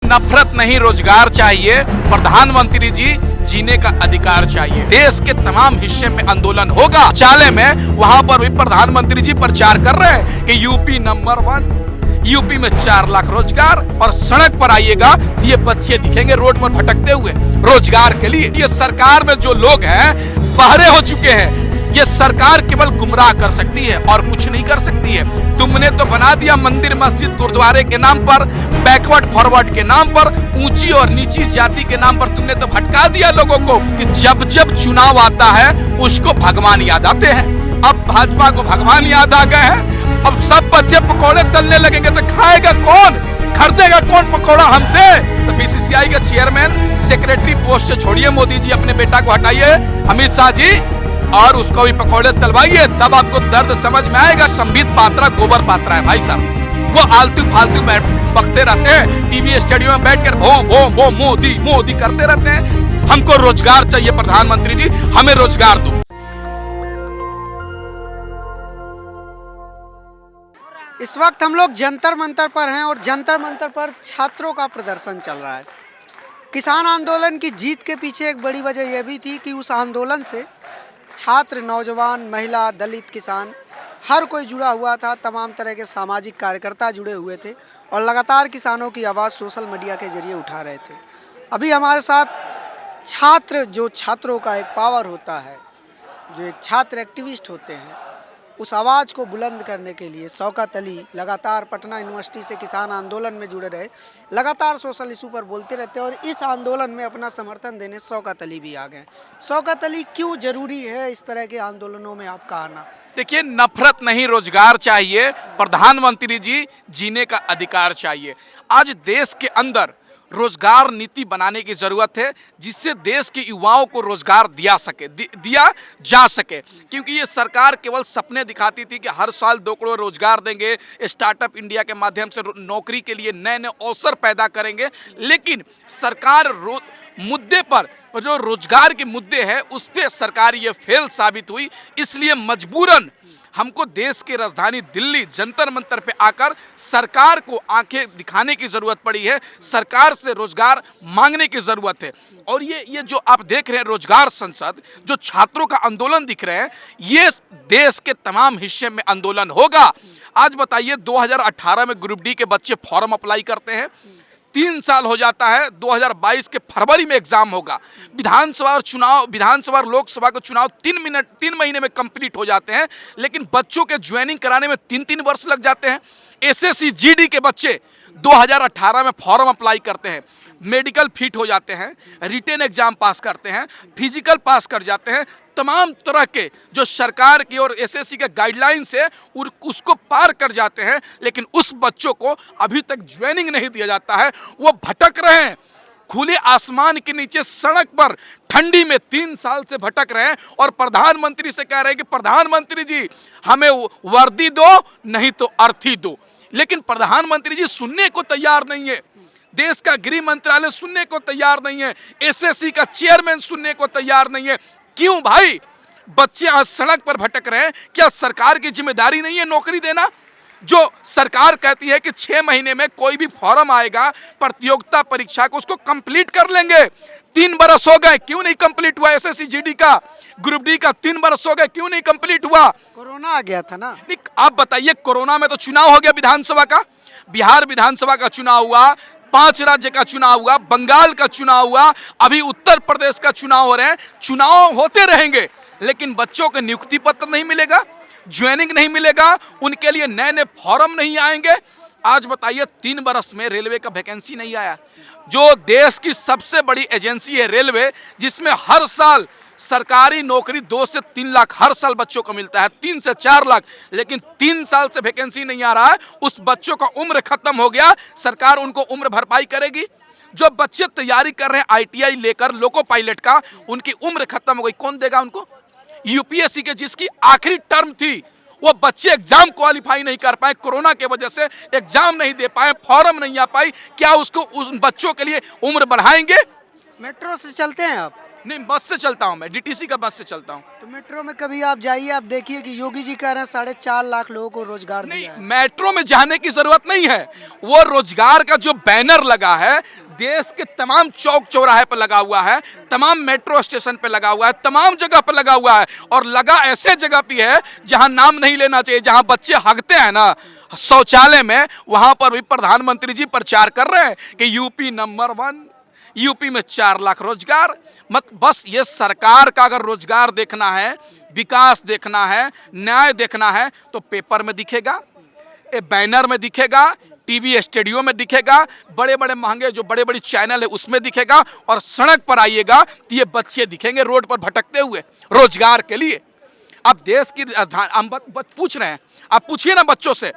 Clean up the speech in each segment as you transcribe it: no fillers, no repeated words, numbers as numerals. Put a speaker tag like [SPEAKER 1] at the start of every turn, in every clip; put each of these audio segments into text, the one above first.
[SPEAKER 1] नफरत नहीं रोजगार चाहिए, प्रधानमंत्री जी जीने का अधिकार चाहिए। देश के तमाम हिस्से में आंदोलन होगा। चाले में वहां पर भी प्रधानमंत्री जी प्रचार कर रहे हैं कि यूपी नंबर 1, यूपी में 4 लाख रोजगार। और सड़क पर आइएगा ये बच्चे दिखेंगे रोड पर भटकते हुए रोजगार के लिए। ये सरकार में जो लोग हैं बहरे हो चुके हैं। ये सरकार केवल गुमराह कर सकती है और कुछ नहीं कर सकती है। तुमने तो बना दिया मंदिर मस्जिद गुरुद्वारे के नाम पर, बैकवर्ड फॉरवर्ड के नाम पर, ऊंची और नीची जाति के नाम पर तुमने तो भटका दिया लोगों को कि जब जब चुनाव आता है उसको भगवान याद आते हैं। अब भाजपा को भगवान याद आ गए हैं। अब सब बच्चे पकौड़े तलने लगेंगे तो खाएगा कौन, खरीदेगा कौन पकौड़ा हमसे। तो बीसीसीआई का चेयरमैन सेक्रेटरी पोस्ट से छोड़िए, मोदी जी अपने बेटा को हटाइए, अमित शाह जी, और उसको भी पकौड़े तलवाइए, तब आपको दर्द समझ में आएगा। संबित पात्रा गोबर पात्रा है भाई साहब। वो आलतू फालतू बकते रहते हैं टीवी स्टूडियो में बैठकर भो भो भो मोदी मोदी करते रहते हैं। हमको रोजगार चाहिए प्रधानमंत्री जी, हमें रोजगार दो।
[SPEAKER 2] इस वक्त हम लोग जंतर मंतर पर हैं और जंतर मंतर पर छात्रों का प्रदर्शन चल रहा है। किसान आंदोलन की जीत के पीछे एक बड़ी वजह यह भी थी कि उस आंदोलन से छात्र, नौजवान, महिला, दलित, किसान हर कोई जुड़ा हुआ था। तमाम तरह के सामाजिक कार्यकर्ता जुड़े हुए थे और लगातार किसानों की आवाज़ सोशल मीडिया के जरिए उठा रहे थे। अभी हमारे साथ छात्र, जो छात्रों का एक पावर होता है, जो एक छात्र एक्टिविस्ट होते हैं, उस आवाज़ को बुलंद करने के लिए शौकत अली लगातार पटना यूनिवर्सिटी से किसान आंदोलन में जुड़े रहे, लगातार सोशल इशू पर बोलते रहते हैं और इस आंदोलन में अपना समर्थन देने शौकत अली भी आ गए। शौकत अली, क्यों जरूरी है इस तरह के आंदोलनों में आपका आना?
[SPEAKER 1] देखिए, नफरत नहीं रोजगार चाहिए, प्रधानमंत्री जी जीने का अधिकार चाहिए। आज देश के अंदर रोजगार नीति बनाने की जरूरत है जिससे देश के युवाओं को रोजगार दिया जा सके। क्योंकि ये सरकार केवल सपने दिखाती थी कि हर साल 2 करोड़ रोजगार देंगे, स्टार्टअप इंडिया के माध्यम से नौकरी के लिए नए नए अवसर पैदा करेंगे, लेकिन सरकार मुद्दे पर, जो रोजगार के मुद्दे हैं उस पर सरकार ये फेल साबित हुई। इसलिए मजबूरन हमको देश की राजधानी दिल्ली जंतर मंतर पे आकर सरकार को आंखें दिखाने की जरूरत पड़ी है, सरकार से रोजगार मांगने की जरूरत है। और ये जो आप देख रहे हैं रोजगार संसद, जो छात्रों का आंदोलन दिख रहे हैं, ये देश के तमाम हिस्से में आंदोलन होगा। आज बताइए, 2018 में ग्रुप डी के बच्चे फॉर्म अप्लाई करते हैं, 3 साल हो जाता है, 2022 के फरवरी में एग्जाम होगा। विधानसभा और लोकसभा के चुनाव 3 महीने में कंप्लीट हो जाते हैं, लेकिन बच्चों के ज्वाइनिंग कराने में 3 वर्ष लग जाते हैं। एसएससी जीडी के बच्चे 2018 में फॉर्म अप्लाई करते हैं, मेडिकल फिट हो जाते हैं, रिटेन एग्जाम पास करते हैं, फिजिकल पास कर जाते हैं, तमाम तरह के जो सरकार की और एसएससी के गाइडलाइंस है उसको पार कर जाते हैं, लेकिन उस बच्चों को अभी तक ज्वाइनिंग नहीं दिया जाता है। वो भटक रहे हैं खुले आसमान के नीचे, सड़क पर ठंडी में 3 साल से भटक रहे हैं और प्रधानमंत्री से कह रहे हैं कि प्रधानमंत्री जी हमें वर्दी दो, नहीं तो अर्थी दो। लेकिन प्रधानमंत्री जी सुनने को तैयार नहीं है, देश का गृह मंत्रालय सुनने को तैयार नहीं है, एसएससी का चेयरमैन सुनने को तैयार नहीं है। क्यों भाई? बच्चे आज सड़क पर भटक रहे हैं। क्या सरकार की जिम्मेदारी नहीं है नौकरी देना? जो सरकार कहती है कि 6 महीने में कोई भी फॉर्म आएगा प्रतियोगिता परीक्षा को, उसको कंप्लीट कर लेंगे। 3 बरस हो गए, क्यों नहीं कंप्लीट हुआ? एसएससी जीडी का, ग्रुप डी का 3 बरस हो गए, क्यों नहीं कंप्लीट हुआ?
[SPEAKER 2] कोरोना आ गया था ना।
[SPEAKER 1] नहीं, आप बताइए, कोरोना में तो चुनाव हो गया विधानसभा का, बिहार विधानसभा का चुनाव हुआ, 5 राज्य का चुनाव हुआ, बंगाल का चुनाव हुआ, अभी उत्तर प्रदेश का चुनाव हो रहे हैं। चुनाव होते रहेंगे, लेकिन बच्चों को नियुक्ति पत्र नहीं मिलेगा, ज्वाइनिंग नहीं मिलेगा, उनके लिए नए नए फॉर्म नहीं आएंगे। आज बताइए, 3 बरस में रेलवे का वैकेंसी नहीं आया, जो देश की सबसे बड़ी एजेंसी है रेलवे, जिसमें हर साल सरकारी नौकरी 2 से 3 लाख हर साल बच्चों को मिलता है, 3 से 4 लाख, लेकिन 3 साल से वैकेंसी नहीं आ रहा है। उस बच्चों का उम्र खत्म हो गया, सरकार उनको उम्र भरपाई करेगी। जो बच्चे तैयारी कर रहे हैं आईटीआई लेकर लोको पायलट का, उनकी उम्र खत्म हो गई, कौन देगा उनको? यूपीएससी के जिसकी आखिरी टर्म थी, वो बच्चे एग्जाम क्वालिफाई नहीं कर पाए, कोरोना के वजह से एग्जाम नहीं दे पाए, फॉर्म नहीं आ पाई। क्या उसको उन बच्चों के लिए उम्र बढ़ाएंगे?
[SPEAKER 2] मेट्रो से चलते हैं आप?
[SPEAKER 1] नहीं, बस से चलता हूँ मैं, डीटीसी का बस से चलता हूँ।
[SPEAKER 2] तो मेट्रो में कभी आप जाइए, आप देखिए कि योगी जी कह रहे हैं 4.5 लाख लोगों को रोजगार
[SPEAKER 1] नहीं,
[SPEAKER 2] दिया है।
[SPEAKER 1] मेट्रो में जाने की जरूरत नहीं है। वो रोजगार का जो बैनर लगा है, देश के तमाम चौक चौराहे पर लगा हुआ है, तमाम मेट्रो स्टेशन पे लगा हुआ है, तमाम जगह पर लगा हुआ है, और लगा ऐसे जगह पे है जहां नाम नहीं लेना चाहिए, जहां बच्चे हगते हैं ना शौचालय में, वहां पर भी प्रधानमंत्री जी प्रचार कर रहे हैं कि यूपी नंबर 1, यूपी में 4 लाख रोजगार। मत बस ये सरकार का अगर रोजगार देखना है, विकास देखना है, न्याय देखना है, तो पेपर में दिखेगा, बैनर में दिखेगा, टीवी स्टूडियो में दिखेगा, बड़े बड़े महंगे जो बड़े बड़ी चैनल है उसमें दिखेगा, और सड़क पर आइएगा तो ये बच्चे दिखेंगे रोड पर भटकते हुए रोजगार के लिए। अब देश की राजधानी, हम पूछ रहे हैं, आप पूछिए ना बच्चों से,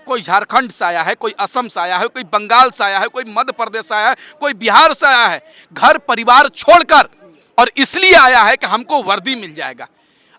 [SPEAKER 1] कोई झारखंड से आया है, कोई असम से आया है, कोई बंगाल से आया है, कोई मध्य प्रदेश से आया है, कोई बिहार से आया है, घर परिवार छोड़कर, और इसलिए आया है कि हमको वर्दी मिल जाएगा।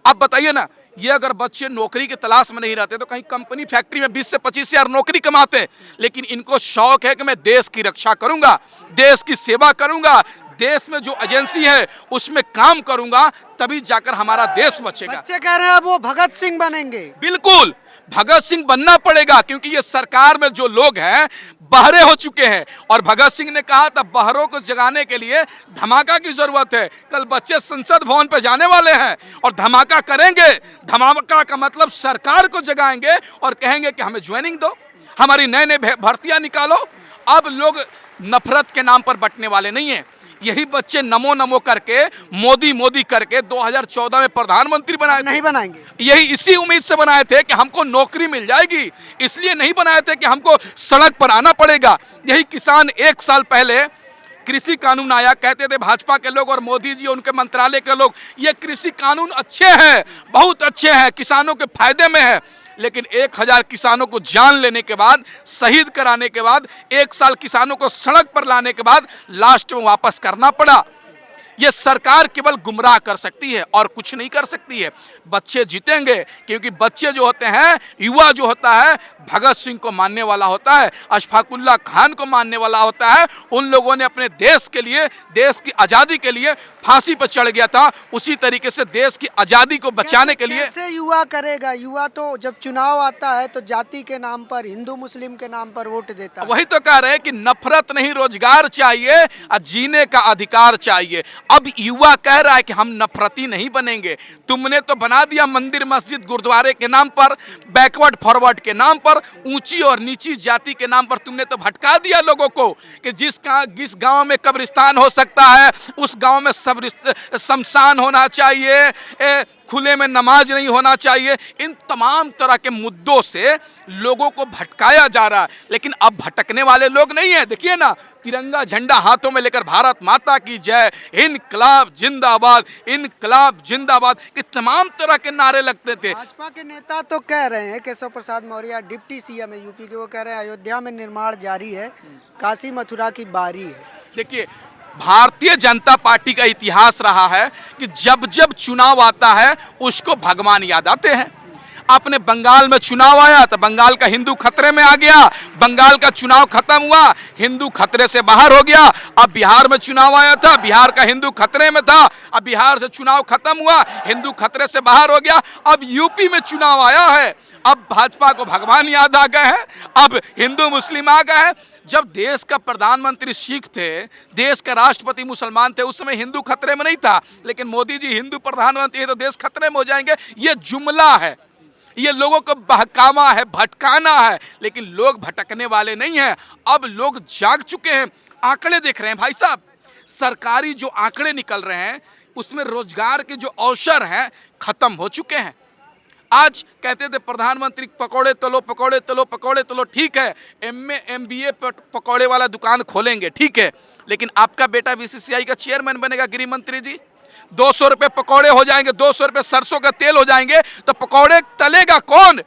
[SPEAKER 1] आप बताइए ना, ये अगर बच्चे नौकरी की तलाश में नहीं रहते तो कहीं कंपनी फैक्ट्री में 20 से 25 हजार नौकरी कमाते, लेकिन इनको शौक है कि मैं देश की रक्षा करूंगा, देश की सेवा करूंगा, देश में जो एजेंसी है उसमें काम करूंगा, तभी जाकर हमारा देश बचेगा।
[SPEAKER 2] बच्चे कह रहे हैं अब वो भगत सिंह बनेंगे।
[SPEAKER 1] बिल्कुल भगत सिंह बनना पड़ेगा, क्योंकि ये सरकार में जो लोग हैं बहरे हो चुके हैं, और भगत सिंह ने कहा था बहरों को जगाने के लिए धमाका की जरूरत है। कल बच्चे संसद भवन पे जाने वाले हैं और धमाका करेंगे। धमाका का मतलब सरकार को जगाएंगे और कहेंगे कि हमें ज्वाइनिंग दो, हमारी नए नए भर्तियां निकालो। अब लोग नफरत के नाम पर बंटने वाले नहीं है। यही बच्चे नमो नमो करके, मोदी मोदी करके 2014 में प्रधानमंत्री बनाए
[SPEAKER 2] नहीं बनाएंगे,
[SPEAKER 1] यही इसी उम्मीद से बनाए थे कि हमको नौकरी मिल जाएगी, इसलिए नहीं बनाए थे कि हमको सड़क पर आना पड़ेगा। यही किसान 1 साल पहले कृषि कानून आया, कहते थे भाजपा के लोग और मोदी जी उनके मंत्रालय के लोग, ये कृषि कानून अच्छे हैं, बहुत अच्छे हैं, किसानों के फायदे में है। लेकिन 1000 किसानों को जान लेने के बाद, शहीद कराने के बाद, 1 साल किसानों को सड़क पर लाने के बाद लास्ट में वापस करना पड़ा। ये सरकार केवल गुमराह कर सकती है और कुछ नहीं कर सकती है। बच्चे जीतेंगे, क्योंकि बच्चे जो होते हैं, युवा जो होता है, भगत सिंह को मानने वाला होता है, अशफाकुल्ला खान को मानने वाला होता है। उन लोगों ने अपने देश के लिए, देश की आज़ादी के लिए फांसी पर चढ़ गया था, उसी तरीके से देश की आज़ादी को बचाने के लिए।
[SPEAKER 2] कैसे युवा करेगा? युवा तो जब चुनाव आता है तो जाति के नाम पर, हिंदू मुस्लिम के नाम पर वोट देता है।
[SPEAKER 1] वही तो कह रहे हैं कि नफरत नहीं, रोजगार चाहिए और जीने का अधिकार चाहिए। अब युवा कह रहा है कि हम नफरती नहीं बनेंगे। तुमने तो बना दिया मंदिर मस्जिद गुरुद्वारे के नाम पर, बैकवर्ड फॉरवर्ड के नाम पर, ऊंची और नीची जाति के नाम पर तुमने तो भटका दिया लोगों को कि जिस गांव में कब्रिस्तान हो सकता है उस गांव में शमशान होना चाहिए, खुले में नमाज नहीं होना चाहिए। इन तमाम तरह के मुद्दों से लोगों को भटकाया जा रहा है, लेकिन अब भटकने वाले लोग नहीं है। देखिए ना, तिरंगा झंडा हाथों में लेकर भारत माता की जय, इनकलाब जिंदाबाद, इनकलाब जिंदाबाद के तमाम तरह के नारे लगते थे।
[SPEAKER 2] भाजपा के नेता तो कह रहे हैं, केशव प्रसाद मौर्य डिप्टी सीएम है यूपी के, वो कह रहे हैं अयोध्या में निर्माण जारी है, काशी मथुरा की बारी है।
[SPEAKER 1] देखिए, भारतीय जनता पार्टी का इतिहास रहा है कि जब जब चुनाव आता है उसको भगवान याद आते हैं। अपने बंगाल में चुनाव आया तो बंगाल का हिंदू खतरे में आ गया, बंगाल का चुनाव खत्म हुआ, हिंदू खतरे से बाहर हो गया। अब बिहार में चुनाव आया था, बिहार का हिंदू खतरे में था, अब बिहार से चुनाव खत्म हुआ, हिंदू खतरे से बाहर हो गया। अब यूपी में चुनाव आया है, अब भाजपा को भगवान याद आ गए हैं, अब हिंदू मुस्लिम आ गए हैं। जब देश का प्रधानमंत्री सिख थे, देश का राष्ट्रपति मुसलमान थे, उस समय हिंदू खतरे में नहीं था, लेकिन मोदी जी हिंदू प्रधानमंत्री है तो देश खतरे में हो जाएंगे। ये जुमला है, ये लोगों को बहकावा है, भटकाना है, लेकिन लोग भटकने वाले नहीं हैं। अब लोग जाग चुके हैं, आंकड़े देख रहे हैं भाई साहब, सरकारी जो आंकड़े निकल रहे हैं उसमें रोजगार के जो अवसर हैं खत्म हो चुके हैं। आज कहते थे प्रधानमंत्री पकौड़े तलो, पकौड़े तलो, पकौड़े तलो, ठीक है, MA MBA पकौड़े वाला दुकान खोलेंगे, ठीक है, लेकिन आपका बेटा BCCI का चेयरमैन बनेगा गृह मंत्री जी, 200 रुपये पकौड़े हो जाएंगे, 200 रुपये सरसों का तेल हो जाएंगे, तो पकौड़े तलेगा कौन?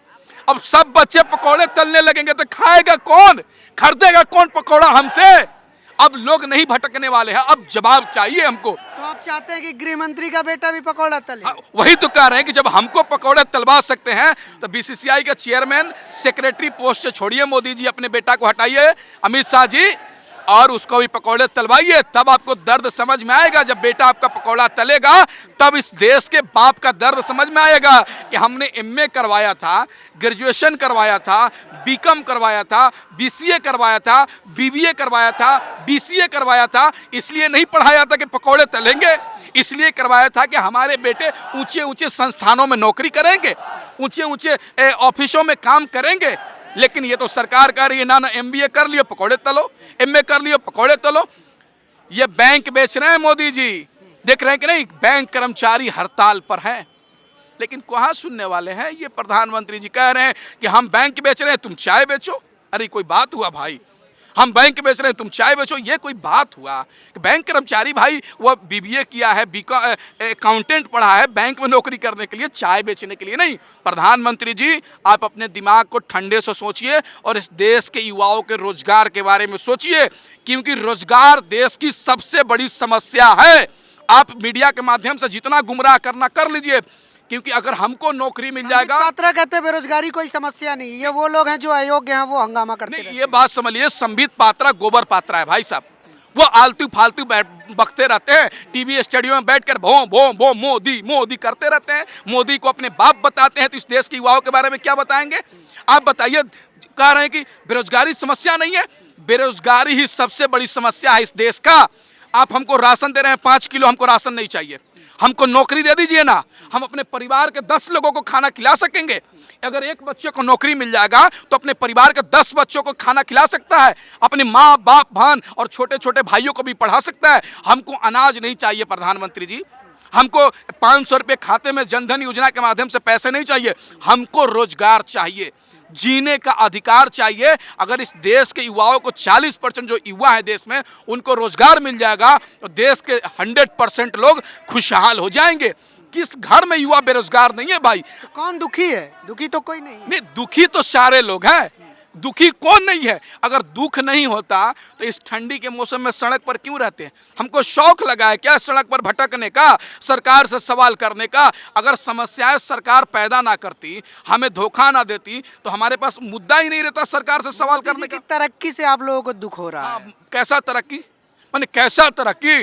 [SPEAKER 1] अब सब बच्चे पकौड़े तलने लगेंगे तो खाएगा कौन, खरीदेगा कौन पकौड़ा हमसे? अब लोग नहीं भटकने वाले हैं, अब जवाब चाहिए हमको।
[SPEAKER 2] तो आप चाहते हैं कि गृह मंत्री का बेटा भी पकौड़ा तले?
[SPEAKER 1] हाँ, वही तो कह रहे हैं कि जब हमको पकौड़े तलवा सकते हैं तो BCCI का चेयरमैन, सेक्रेटरी पोस्ट से छोड़िए, मोदी जी अपने बेटा को हटाइए, अमित शाह जी और उसको भी पकौड़े तलवाइए, तब आपको दर्द समझ में आएगा। जब बेटा आपका पकौड़ा तलेगा तब इस देश के बाप का दर्द समझ में आएगा कि हमने एमए करवाया था, ग्रेजुएशन करवाया था, बीकॉम करवाया था, बीसीए करवाया था, बीबीए करवाया था, बीसीए करवाया था। इसलिए नहीं पढ़ाया था कि पकौड़े तलेंगे, इसलिए करवाया था कि हमारे बेटे ऊंचे ऊंचे संस्थानों में नौकरी करेंगे, ऊंचे ऊंचे ऑफिसों में काम करेंगे। लेकिन ये तो सरकार कह रही है ना एमबीए कर लियो पकौड़े तलो, एमए कर लियो पकौड़े तलो। ये बैंक बेच रहे हैं मोदी जी, देख रहे हैं कि नहीं, बैंक कर्मचारी हड़ताल पर हैं। लेकिन कहाँ सुनने वाले हैं, ये प्रधानमंत्री जी कह रहे हैं कि हम बैंक बेच रहे हैं, तुम चाय बेचो। अरे कोई बात हुआ भाई, हम बैंक बेच रहे हैं तुम चाय बेचो, ये कोई बात हुआ? बैंक कर्मचारी भाई वो बीबीए किया है, अकाउंटेंट पढ़ा है, बैंक में नौकरी करने के लिए, चाय बेचने के लिए नहीं। प्रधानमंत्री जी आप अपने दिमाग को ठंडे से सोचिए और इस देश के युवाओं के रोजगार के बारे में सोचिए, क्योंकि रोजगार देश की सबसे बड़ी समस्या है। आप मीडिया के माध्यम से जितना गुमराह करना कर लीजिए, क्योंकि अगर हमको नौकरी मिल जाएगा।
[SPEAKER 2] पात्रा कहते हैं बेरोजगारी कोई समस्या नहीं, ये वो लोग हैं जो अयोग्य हैं, वो हंगामा करते
[SPEAKER 1] नहीं,
[SPEAKER 2] रहते
[SPEAKER 1] ये बात समझ लीजिए, संबित पात्रा गोबर पात्रा है भाई साहब। वो आलतू फालतू बकते रहते हैं, टीवी स्टूडियो में बैठकर भों भों भों मोदी मोदी करते रहते हैं, मोदी को अपने बाप बताते हैं। तो इस देश के युवाओं के बारे में क्या बताएंगे आप बताइए? कह रहे हैं कि बेरोजगारी समस्या नहीं है, बेरोजगारी ही सबसे बड़ी समस्या है इस देश का। आप हमको राशन दे रहे हैं 5 किलो, हमको राशन नहीं चाहिए, हमको नौकरी दे दीजिए ना, हम अपने परिवार के 10 लोगों को खाना खिला सकेंगे। अगर एक बच्चे को नौकरी मिल जाएगा तो अपने परिवार के 10 बच्चों को खाना खिला सकता है, अपने माँ बाप बहन और छोटे छोटे भाइयों को भी पढ़ा सकता है। हमको अनाज नहीं चाहिए प्रधानमंत्री जी, हमको 500 रुपये खाते में जनधन योजना के माध्यम से पैसे नहीं चाहिए, हमको रोजगार चाहिए, जीने का अधिकार चाहिए। अगर इस देश के युवाओं को 40% जो युवा है देश में, उनको रोजगार मिल जाएगा तो देश के 100% लोग खुशहाल हो जाएंगे। किस घर में युवा बेरोजगार नहीं है भाई?
[SPEAKER 2] कौन दुखी है? दुखी तो कोई नहीं।
[SPEAKER 1] दुखी तो सारे लोग हैं, दुखी कौन नहीं है? अगर दुख नहीं होता तो इस ठंडी के मौसम में सड़क पर क्यों रहते हैं? हमको शौक लगा है क्या सड़क पर भटकने का, सरकार से सवाल करने का? अगर समस्याएं सरकार पैदा ना करती, हमें धोखा ना देती, तो हमारे पास मुद्दा ही नहीं रहता सरकार से सवाल करने का।
[SPEAKER 2] तरक्की से आप लोगों को दुख हो रहा है?
[SPEAKER 1] कैसा तरक्की? मैंने कैसा तरक्की?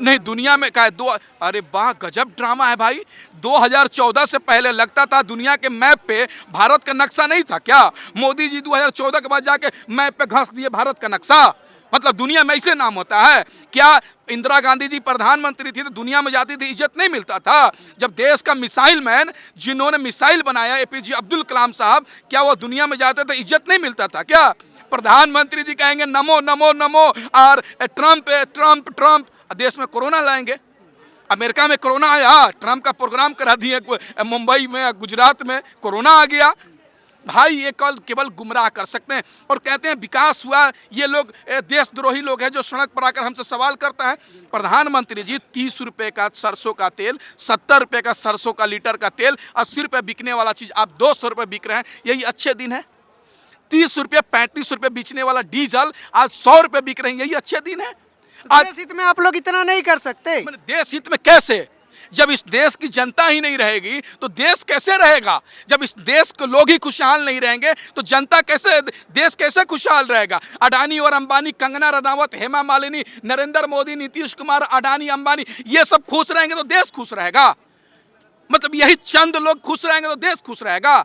[SPEAKER 1] नहीं दुनिया में क्या है? अरे वाह गजब ड्रामा है भाई। 2014 से पहले लगता था दुनिया के मैप पे भारत का नक्शा नहीं था क्या? मोदी जी 2014 के बाद जाके मैप पे घास दिए भारत का नक्शा। मतलब दुनिया में ऐसे नाम होता है क्या? इंदिरा गांधी जी प्रधानमंत्री थी तो दुनिया में जाती थी, इज्जत नहीं मिलता था। जब देश का मिसाइल मैन जिन्होंने मिसाइल बनाया एपीजे अब्दुल कलाम साहब, क्या वो दुनिया में जाते थे, इज्जत नहीं मिलता था क्या? प्रधानमंत्री जी कहेंगे नमो नमो नमो और ट्रम्प ट्रम्प ट्रम्प, देश में कोरोना लाएंगे। अमेरिका में कोरोना आया, ट्रम्प का प्रोग्राम करा दिए, मुंबई में गुजरात में कोरोना आ गया। भाई ये केवल गुमराह कर सकते हैं और कहते हैं विकास हुआ। ये लोग देशद्रोही लोग हैं जो सड़क पर आकर हमसे सवाल करता है। प्रधानमंत्री जी 30 रुपये का सरसों का तेल, 70 रुपये का सरसों का लीटर का तेल, 80 रुपये बिकने वाला चीज़ आप 200 रुपये बिक रहे हैं, यही अच्छे दिन है? 30 रुपये 35 रुपये बेचने वाला डीजल आज 100 रुपये बिक रहे हैं, यही अच्छे दिन है?
[SPEAKER 2] देश हित में आप लोग इतना नहीं कर सकते?
[SPEAKER 1] देश हित में कैसे? जब इस देश की जनता ही नहीं रहेगी तो देश कैसे रहेगा? जब इस देश के लोग ही खुशहाल नहीं रहेंगे तो जनता कैसे, देश कैसे खुशहाल रहेगा? अडानी और अंबानी, कंगना रनावत, हेमा मालिनी, नरेंद्र मोदी, नीतीश कुमार, अडानी अंबानी, ये सब खुश रहेंगे तो देश खुश रहेगा। मतलब यही चंद लोग खुश रहेंगे तो देश खुश रहेगा।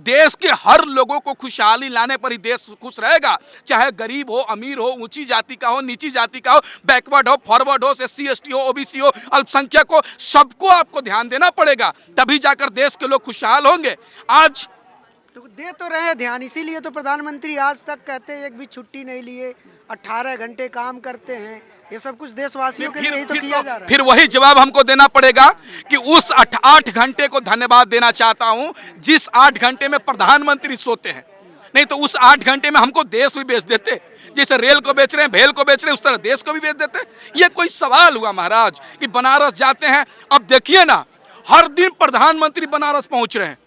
[SPEAKER 1] देश के हर लोगों को खुशहाली लाने पर ही देश खुश रहेगा, चाहे गरीब हो, अमीर हो, ऊंची जाति का हो, नीची जाति का हो, बैकवर्ड हो, फॉरवर्ड हो, SC ST हो, OBC हो, अल्पसंख्यक हो, सबको आपको ध्यान देना पड़ेगा, तभी जाकर देश के लोग खुशहाल होंगे। आज
[SPEAKER 2] तो दे तो रहे ध्यान, इसीलिए तो प्रधानमंत्री आज तक कहते हैं एक भी छुट्टी नहीं लिए, 18 घंटे काम करते हैं। ये सब कुछ देशवासियों के लिए ही तो किया जा रहा है।
[SPEAKER 1] फिर वही जवाब हमको देना पड़ेगा कि उस 8 घंटे को धन्यवाद देना चाहता हूं जिस 8 घंटे में प्रधानमंत्री सोते हैं। नहीं तो उस 8 घंटे में हमको देश भी बेच देते, जैसे रेल को बेच रहे हैं, भेल को बेच रहे हैं, उस तरह देश को भी बेच देते। ये कोई सवाल हुआ महाराज कि बनारस जाते हैं? अब देखिए ना, हर दिन प्रधानमंत्री बनारस पहुंच रहे हैं,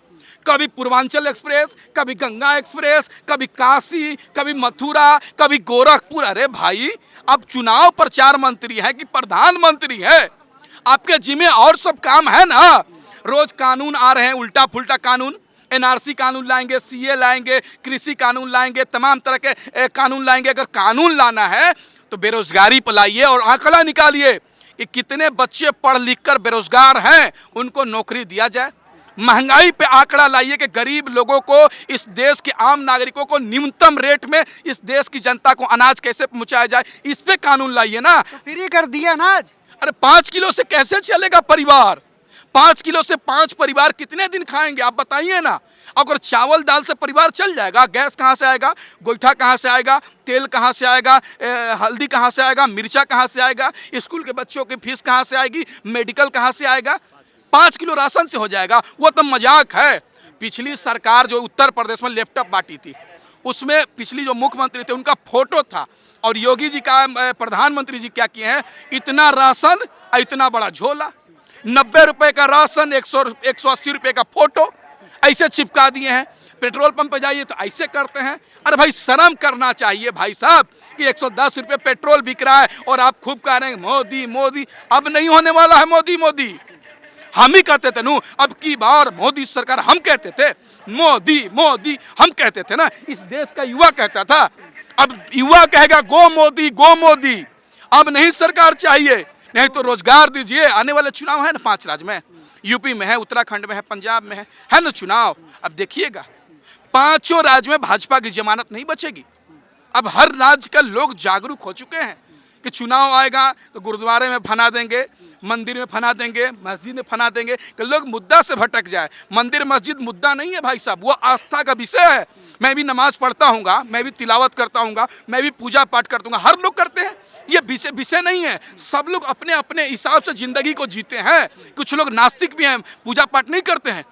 [SPEAKER 1] कभी पूर्वांचल एक्सप्रेस, कभी गंगा एक्सप्रेस, कभी काशी, कभी मथुरा, कभी गोरखपुर। अरे भाई अब चुनाव प्रचार मंत्री है कि प्रधानमंत्री है? आपके जिम्मे और सब काम है ना। रोज कानून आ रहे हैं, उल्टा फुल्टा कानून, एनआरसी कानून लाएंगे, सीए लाएंगे, कृषि कानून लाएंगे, तमाम तरह के कानून लाएंगे। अगर कानून लाना है तो बेरोजगारी पर लाइए और आंकड़ा निकालिए कि कितने बच्चे पढ़ लिख कर बेरोजगार हैं, उनको नौकरी दिया जाए। महंगाई पे आंकड़ा लाइए कि गरीब लोगों को, इस देश के आम नागरिकों को न्यूनतम रेट में इस देश की जनता को अनाज कैसे पहुंचाया जाए, इस पे कानून लाइए ना।
[SPEAKER 2] फ्री कर दिया अनाज।
[SPEAKER 1] अरे 5 किलो से कैसे चलेगा परिवार? 5 किलो से 5 परिवार कितने दिन खाएंगे आप बताइए ना। अगर चावल दाल से परिवार चल जाएगा, गैस कहाँ से आएगा, गोईठा कहाँ से आएगा, तेल कहाँ से आएगा, हल्दी कहाँ से आएगा, मिर्चा कहाँ से आएगा, स्कूल के बच्चों की फीस कहाँ से आएगी, मेडिकल कहाँ से आएगा? 5 किलो राशन से हो जाएगा? वो तो मजाक है। पिछली सरकार जो उत्तर प्रदेश में लैपटॉप बांटी थी, उसमें पिछली जो मुख्यमंत्री थे उनका फोटो था, और योगी जी का प्रधानमंत्री जी क्या किए हैं, इतना राशन और इतना बड़ा झोला, 90 रुपए का राशन, 180 रुपए का फोटो ऐसे चिपका दिए हैं। पेट्रोल पंप पे जाइए तो ऐसे करते हैं। अरे भाई शर्म करना चाहिए भाई साहब कि 110 रुपए पेट्रोल बिक रहा है और आप खूब कह रहे हैं मोदी मोदी। अब नहीं होने वाला है मोदी मोदी। हम ही कहते थे नू, अब की बार मोदी सरकार, हम कहते थे मोदी मोदी, हम कहते थे ना, इस देश का युवा कहता था। अब युवा कहेगा गो मोदी गो मोदी। अब नहीं सरकार चाहिए, नहीं तो रोजगार दीजिए। आने वाले चुनाव है ना 5 राज्य में, यूपी में है, उत्तराखंड में है, पंजाब में है ना चुनाव। अब देखिएगा 5 राज्य में भाजपा की जमानत नहीं बचेगी। अब हर राज्य का लोग जागरूक हो चुके हैं कि चुनाव आएगा तो गुरुद्वारे में फना देंगे, मंदिर में फना देंगे, मस्जिद में फना देंगे कि लोग मुद्दा से भटक जाए। मंदिर मस्जिद मुद्दा नहीं है भाई साहब, वो आस्था का विषय है। मैं भी नमाज पढ़ता हूँगा, मैं भी तिलावत करता हूँगा, मैं भी पूजा पाठ करता हूँ, हर लोग करते हैं। ये विषय नहीं है। सब लोग अपने अपने हिसाब से जिंदगी को जीते हैं। कुछ लोग नास्तिक भी हैं, पूजा पाठ नहीं करते हैं,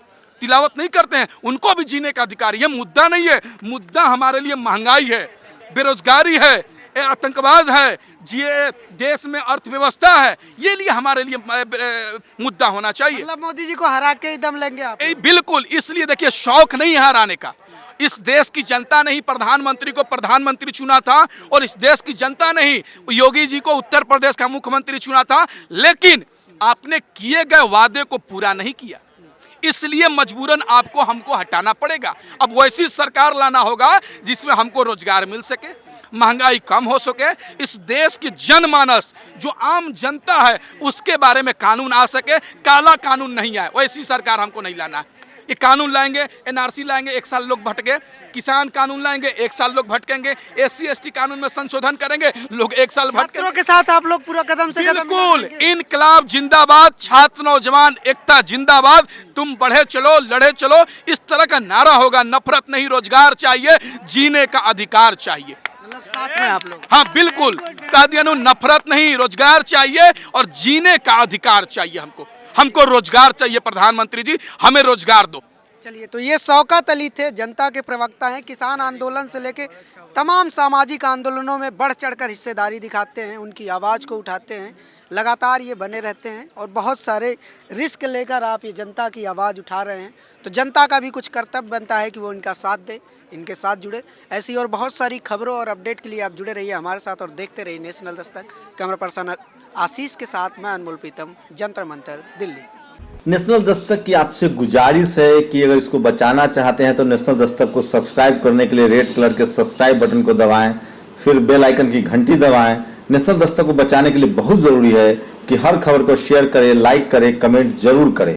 [SPEAKER 1] तिलावत नहीं करते हैं, उनको भी जीने का अधिकार। ये मुद्दा नहीं है। मुद्दा हमारे लिए महंगाई है, बेरोजगारी है, आतंकवाद है, ये देश में अर्थव्यवस्था है। ये लिए हमारे लिए मुद्दा होना चाहिए।
[SPEAKER 2] मतलब मोदी जी को हरा के ही दम लेंगे आप?
[SPEAKER 1] बिल्कुल। इसलिए देखिए शौक नहीं है हराने का। इस देश की जनता ने ही प्रधानमंत्री को प्रधानमंत्री चुना था, और इस देश की जनता ने ही योगी जी को उत्तर प्रदेश का मुख्यमंत्री चुना था। लेकिन आपने किए गए वादे को पूरा नहीं किया, इसलिए मजबूरन आपको हमको हटाना पड़ेगा। अब वैसी सरकार लाना होगा जिसमें हमको रोजगार मिल सके, महंगाई कम हो सके, इस देश की जनमानस जो आम जनता है उसके बारे में कानून आ सके, काला कानून नहीं आए। वैसी सरकार हमको नहीं लाना है। ये कानून लाएंगे, एनआरसी लाएंगे, 1 साल लोग भटके, किसान कानून लाएंगे, 1 साल लोग भटकेंगे, SC ST कानून में संशोधन करेंगे, लोग 1 साल भटकेंगे।
[SPEAKER 2] छात्रों के साथ आप लोग पूरा कदम से कदम
[SPEAKER 1] बिल्कुल।
[SPEAKER 2] मिलाएंगे।
[SPEAKER 1] इनकलाब जिंदाबाद, छात्र नौजवान एकता जिंदाबाद, तुम बढ़े चलो लड़े चलो, इस तरह का नारा होगा। नफरत नहीं, रोजगार चाहिए, जीने का अधिकार चाहिए।
[SPEAKER 2] मतलब साथ में आप लोग?
[SPEAKER 1] हाँ बिल्कुल, कह दिया नफरत नहीं, रोजगार चाहिए और जीने का अधिकार चाहिए। हमको रोजगार चाहिए। प्रधानमंत्री जी हमें रोजगार दो।
[SPEAKER 2] चलिए, तो ये शौकत अली थे, जनता के प्रवक्ता हैं। किसान आंदोलन से लेके तमाम सामाजिक आंदोलनों में बढ़ चढ़कर हिस्सेदारी दिखाते हैं, उनकी आवाज़ को उठाते हैं, लगातार ये बने रहते हैं और बहुत सारे रिस्क लेकर आप ये जनता की आवाज़ उठा रहे हैं। तो जनता का भी कुछ कर्तव्य बनता है कि वो इनका साथ दे, इनके साथ जुड़े। ऐसी और बहुत सारी खबरों और अपडेट के लिए आप जुड़े रहिए हमारे साथ और देखते रहिए नेशनल दस्तक। कैमरा पर्सन आशीष के साथ मैं अनमोल प्रीतम, जंतर मंतर, दिल्ली।
[SPEAKER 3] नेशनल दस्तक की आपसे गुजारिश है कि अगर इसको बचाना चाहते हैं तो नेशनल दस्तक को सब्सक्राइब करने के लिए रेड कलर के सब्सक्राइब बटन को दबाएं, फिर बेल आइकन की घंटी दबाएं। नेशनल दस्तक को बचाने के लिए बहुत जरूरी है कि हर खबर को शेयर करें, लाइक करें, कमेंट जरूर करें।